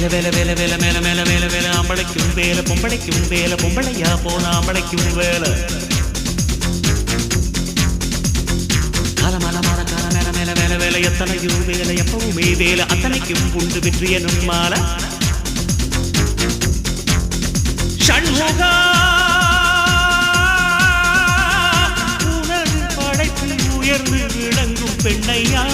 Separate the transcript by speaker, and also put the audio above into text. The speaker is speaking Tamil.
Speaker 1: வேலை வேலை வேலை வேலை மேல மேல வேலை வேலை ஆம்பளைக்கும் வேலை பொம்பளைக்கும் வேலை பொம்பளையா போன ஆம்பளைக்கும் வேலை காலமல மாற கால மேல மேல வேலை வேலை எத்தனையும் வேலை எப்பவுமே வேலை அத்தனைக்கும் உண்டு வெற்றி எனும் மாலை ஷண்முகா உனது படைப்பில் உயர்ந்து விளங்கும் பெண்ணையா